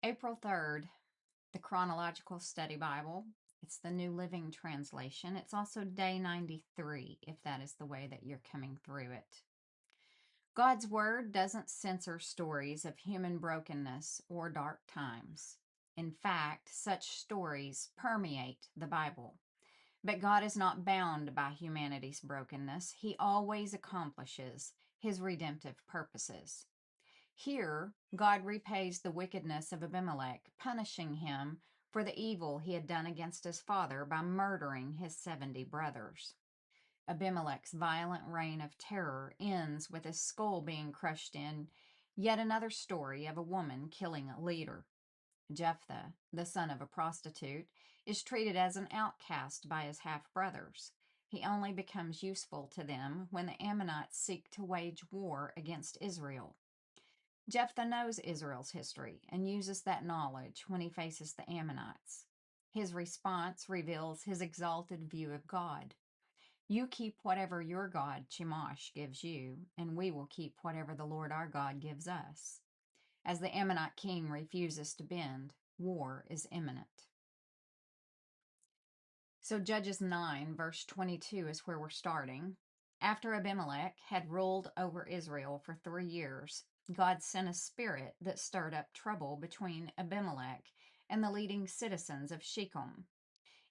April 3rd, the Chronological Study Bible. It's the New Living Translation. It's also day 93, if that is the way that you're coming through it. God's Word doesn't censor stories of human brokenness or dark times. In fact, such stories permeate the Bible. But God is not bound by humanity's brokenness. He always accomplishes His redemptive purposes. Here, God repays the wickedness of Abimelech, punishing him for the evil he had done against his father by murdering his 70 brothers. Abimelech's violent reign of terror ends with his skull being crushed in yet another story of a woman killing a leader. Jephthah, the son of a prostitute, is treated as an outcast by his half-brothers. He only becomes useful to them when the Ammonites seek to wage war against Israel. Jephthah knows Israel's history and uses that knowledge when he faces the Ammonites. His response reveals his exalted view of God. You keep whatever your god, Chemosh, gives you, and we will keep whatever the Lord our God gives us. As the Ammonite king refuses to bend, war is imminent. So Judges 9, verse 22 is where we're starting. After Abimelech had ruled over Israel for 3 years, God sent a spirit that stirred up trouble between Abimelech and the leading citizens of Shechem,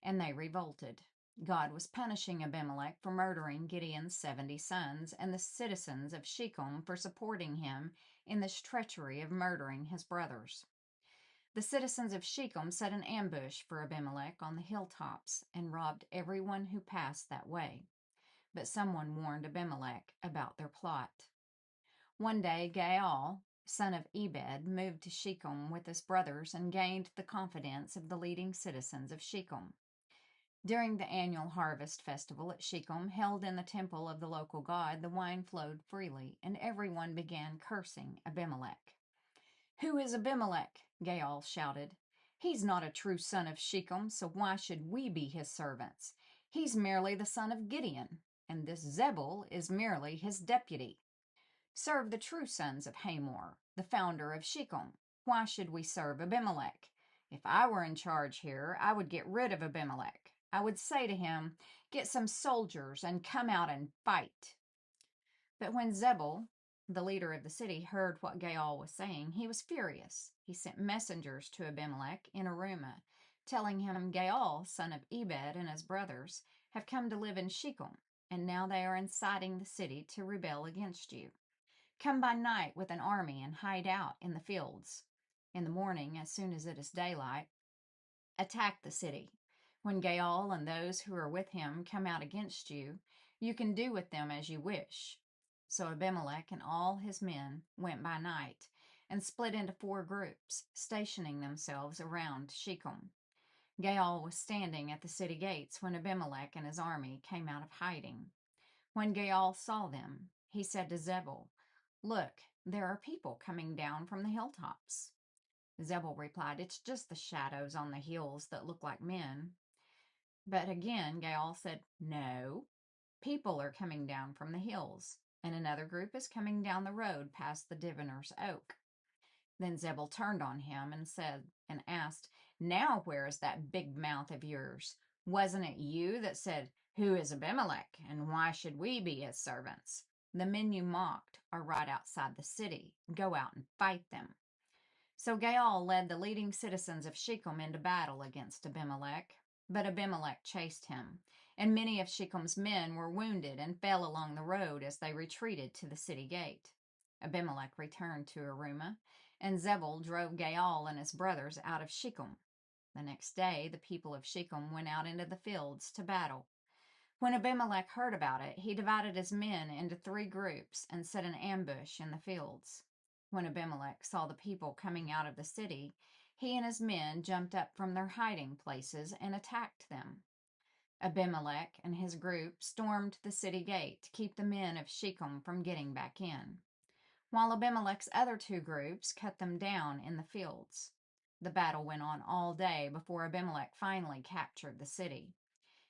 and they revolted. God was punishing Abimelech for murdering Gideon's 70 sons and the citizens of Shechem for supporting him in this treachery of murdering his brothers. The citizens of Shechem set an ambush for Abimelech on the hilltops and robbed everyone who passed that way. But someone warned Abimelech about their plot. One day, Gaal, son of Ebed, moved to Shechem with his brothers and gained the confidence of the leading citizens of Shechem. During the annual harvest festival at Shechem, held in the temple of the local god, the wine flowed freely, and everyone began cursing Abimelech. "Who is Abimelech?" Gaal shouted. "He's not a true son of Shechem, so why should we be his servants? He's merely the son of Gideon, and this Zebul is merely his deputy. Serve the true sons of Hamor, the founder of Shechem. Why should we serve Abimelech? If I were in charge here, I would get rid of Abimelech. I would say to him, 'Get some soldiers and come out and fight.'" But when Zebul, the leader of the city, heard what Gaal was saying, he was furious. He sent messengers to Abimelech in Arumah, telling him, "Gaal, son of Ebed, and his brothers have come to live in Shechem, and now they are inciting the city to rebel against you. Come by night with an army and hide out in the fields. In the morning, as soon as it is daylight, attack the city. When Gaal and those who are with him come out against you, you can do with them as you wish." So Abimelech and all his men went by night and split into 4 groups, stationing themselves around Shechem. Gaal was standing at the city gates when Abimelech and his army came out of hiding. When Gaal saw them, he said to Zebul, "Look, there are people coming down from the hilltops." Zebul replied, "It's just the shadows on the hills that look like men." But again, Gaal said, "No, people are coming down from the hills, and another group is coming down the road past the diviner's oak." Then Zebul turned on him and asked, "Now where is that big mouth of yours? Wasn't it you that said, 'Who is Abimelech, and why should we be his servants?' The men you mocked are right outside the city. Go out and fight them." So Gaal led the leading citizens of Shechem into battle against Abimelech. But Abimelech chased him, and many of Shechem's men were wounded and fell along the road as they retreated to the city gate. Abimelech returned to Arumah, and Zebul drove Gaal and his brothers out of Shechem. The next day, the people of Shechem went out into the fields to battle. When Abimelech heard about it, he divided his men into 3 groups and set an ambush in the fields. When Abimelech saw the people coming out of the city, he and his men jumped up from their hiding places and attacked them. Abimelech and his group stormed the city gate to keep the men of Shechem from getting back in, while Abimelech's other 2 groups cut them down in the fields. The battle went on all day before Abimelech finally captured the city.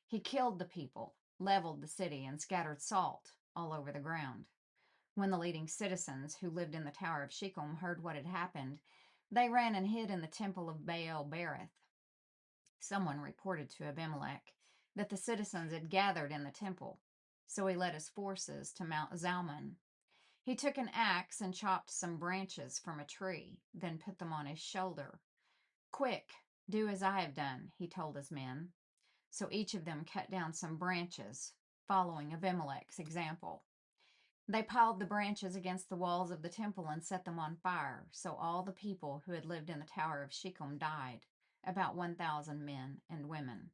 He killed the people, leveled the city, and scattered salt all over the ground. When the leading citizens who lived in the Tower of Shechem heard what had happened, They ran and hid in the temple of Baal Berith. Someone reported to Abimelech that the citizens had gathered in the temple, so he led his forces to Mount Zalmon. He took an axe and chopped some branches from a tree, then put them on his shoulder. "Quick, do as I have done," he told his men. So each of them cut down some branches, following Abimelech's example. They piled the branches against the walls of the temple and set them on fire, so all the people who had lived in the Tower of Shechem died, about 1,000 men and women.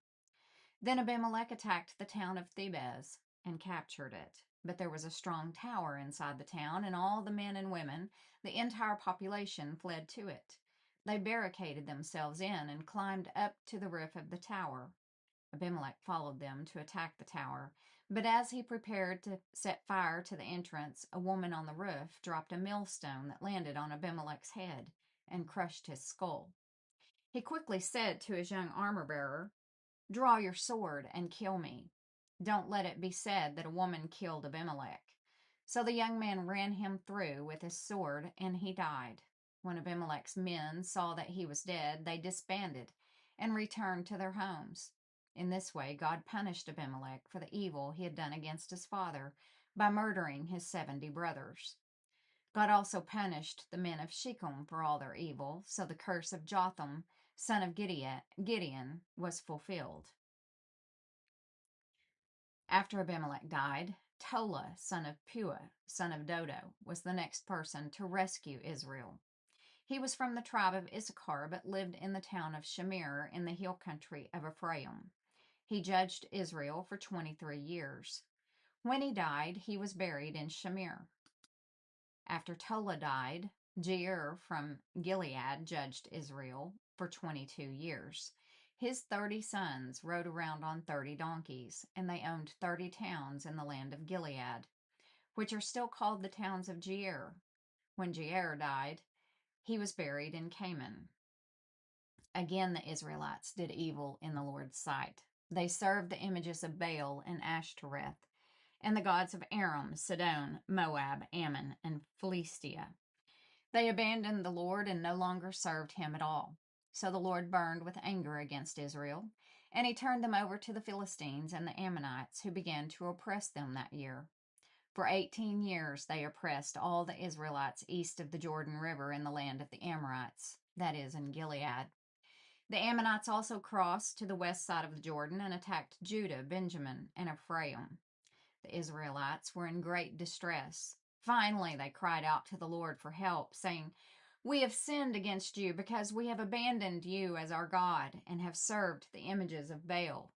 Then Abimelech attacked the town of Thebez and captured it. But there was a strong tower inside the town, and all the men and women, the entire population, fled to it. They barricaded themselves in and climbed up to the roof of the tower. Abimelech followed them to attack the tower, but as he prepared to set fire to the entrance, a woman on the roof dropped a millstone that landed on Abimelech's head and crushed his skull. He quickly said to his young armor-bearer, "Draw your sword and kill me. Don't let it be said that a woman killed Abimelech." So the young man ran him through with his sword, and he died. When Abimelech's men saw that he was dead, they disbanded and returned to their homes. In this way, God punished Abimelech for the evil he had done against his father by murdering his 70 brothers. God also punished the men of Shechem for all their evil, so the curse of Jotham, son of Gideon, was fulfilled. After Abimelech died, Tola, son of Puah, son of Dodo, was the next person to rescue Israel. He was from the tribe of Issachar, but lived in the town of Shamir in the hill country of Ephraim. He judged Israel for 23 years. When he died, he was buried in Shamir. After Tola died, Jair from Gilead judged Israel for 22 years. His 30 sons rode around on 30 donkeys, and they owned 30 towns in the land of Gilead, which are still called the towns of Jair. When Jair died, he was buried in Canaan. Again, the Israelites did evil in the Lord's sight. They served the images of Baal and Ashtoreth, and the gods of Aram, Sidon, Moab, Ammon, and Philistia. They abandoned the Lord and no longer served him at all. So the Lord burned with anger against Israel, and he turned them over to the Philistines and the Ammonites, who began to oppress them that year. For 18 years they oppressed all the Israelites east of the Jordan River in the land of the Amorites, that is, in Gilead. The Ammonites also crossed to the west side of the Jordan and attacked Judah, Benjamin, and Ephraim. The Israelites were in great distress. Finally, they cried out to the Lord for help, saying, "We have sinned against you because we have abandoned you as our God and have served the images of Baal."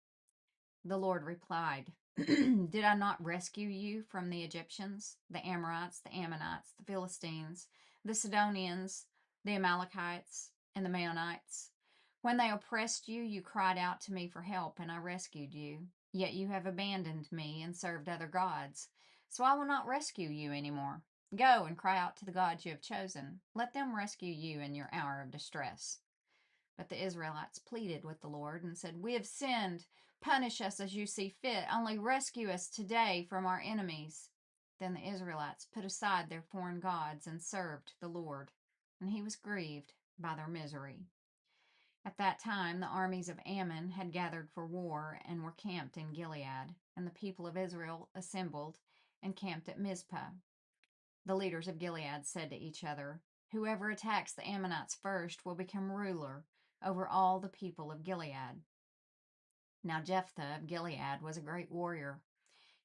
The Lord replied, "Did I not rescue you from the Egyptians, the Amorites, the Ammonites, the Philistines, the Sidonians, the Amalekites, and the Maonites? When they oppressed you, you cried out to me for help, and I rescued you. Yet you have abandoned me and served other gods. So I will not rescue you anymore. Go and cry out to the gods you have chosen. Let them rescue you in your hour of distress." But the Israelites pleaded with the Lord and said, "We have sinned. Punish us as you see fit. Only rescue us today from our enemies." Then the Israelites put aside their foreign gods and served the Lord, and he was grieved by their misery. At that time, the armies of Ammon had gathered for war and were camped in Gilead, and the people of Israel assembled and camped at Mizpah. The leaders of Gilead said to each other, "Whoever attacks the Ammonites first will become ruler over all the people of Gilead." Now Jephthah of Gilead was a great warrior.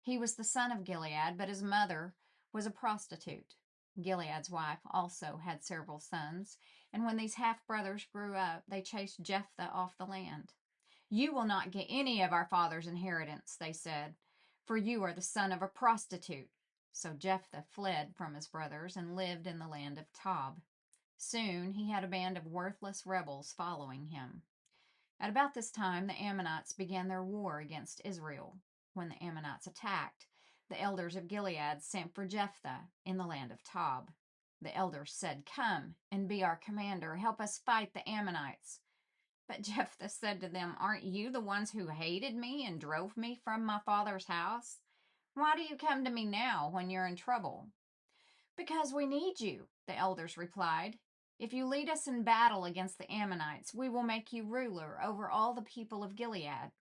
He was the son of Gilead, but his mother was a prostitute. Gilead's wife also had several sons, and when these half-brothers grew up, they chased Jephthah off the land. "You will not get any of our father's inheritance," they said, "for you are the son of a prostitute." So Jephthah fled from his brothers and lived in the land of Tob. Soon he had a band of worthless rebels following him. At about this time, the Ammonites began their war against Israel. When the Ammonites attacked, the elders of Gilead sent for Jephthah in the land of Tob. The elders said, "Come and be our commander. Help us fight the Ammonites." But Jephthah said to them, "Aren't you the ones who hated me and drove me from my father's house? Why do you come to me now when you're in trouble?" "Because we need you," the elders replied. If you lead us in battle against the Ammonites, we will make you ruler over all the people of Gilead."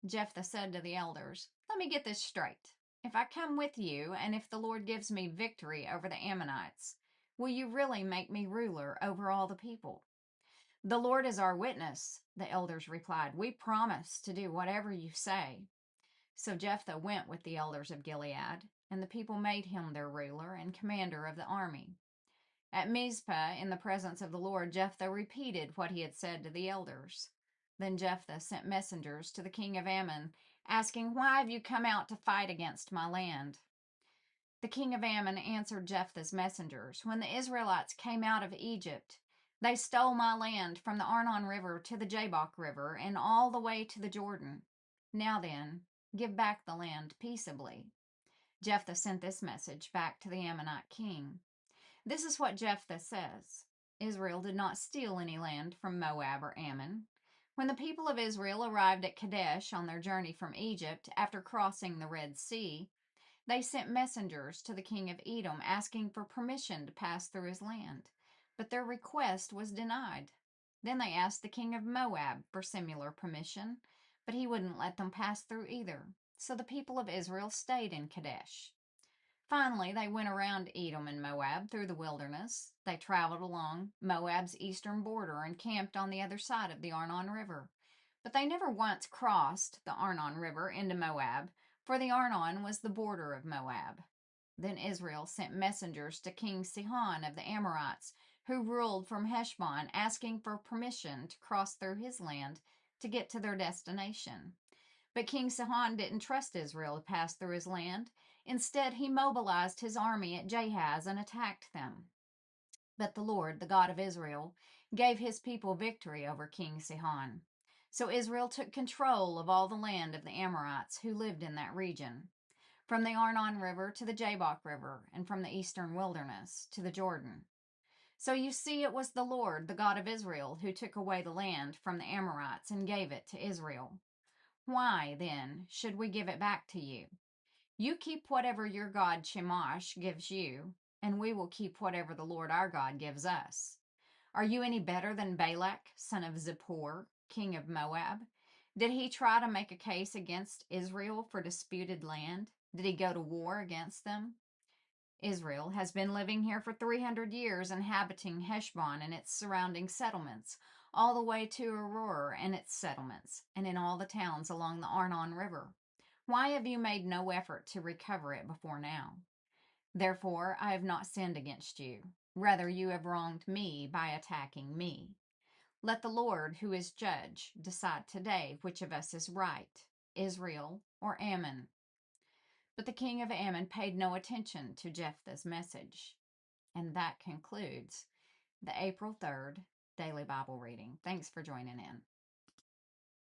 Jephthah said to the elders, "Let me get this straight. If I come with you, and if the Lord gives me victory over the Ammonites, will you really make me ruler over all the people?" "The Lord is our witness," the elders replied. "We promise to do whatever you say." So Jephthah went with the elders of Gilead, and the people made him their ruler and commander of the army. At Mizpah, in the presence of the Lord, Jephthah repeated what he had said to the elders. Then Jephthah sent messengers to the king of Ammon, asking, "Why have you come out to fight against my land?" The king of Ammon answered Jephthah's messengers, "When the Israelites came out of Egypt, they stole my land from the Arnon River to the Jabbok River and all the way to the Jordan. Now then, give back the land peaceably." Jephthah sent this message back to the Ammonite king. This is what Jephthah says: "Israel did not steal any land from Moab or Ammon. When the people of Israel arrived at Kadesh on their journey from Egypt after crossing the Red Sea, they sent messengers to the king of Edom asking for permission to pass through his land, but their request was denied. Then they asked the king of Moab for similar permission, but he wouldn't let them pass through either. So the people of Israel stayed in Kadesh. Finally, they went around Edom and Moab through the wilderness. They traveled along Moab's eastern border and camped on the other side of the Arnon River. But they never once crossed the Arnon River into Moab, for the Arnon was the border of Moab. Then Israel sent messengers to King Sihon of the Amorites, who ruled from Heshbon, asking for permission to cross through his land to get to their destination. But King Sihon didn't trust Israel to pass through his land. Instead, he mobilized his army at Jahaz and attacked them. But the Lord, the God of Israel, gave his people victory over King Sihon. So Israel took control of all the land of the Amorites who lived in that region, from the Arnon River to the Jabbok River, and from the eastern wilderness to the Jordan. So you see, it was the Lord, the God of Israel, who took away the land from the Amorites and gave it to Israel. Why, then, should we give it back to you? You keep whatever your god Chemosh gives you, and we will keep whatever the Lord our God gives us. Are you any better than Balak, son of Zippor, king of Moab? Did he try to make a case against Israel for disputed land? Did he go to war against them? Israel has been living here for 300 years, inhabiting Heshbon and its surrounding settlements, all the way to Aroer and its settlements, and in all the towns along the Arnon River. Why have you made no effort to recover it before now? Therefore, I have not sinned against you. Rather, you have wronged me by attacking me. Let the Lord, who is judge, decide today which of us is right, Israel or Ammon." But the king of Ammon paid no attention to Jephthah's message. And that concludes the April 3rd Daily Bible Reading. Thanks for joining in.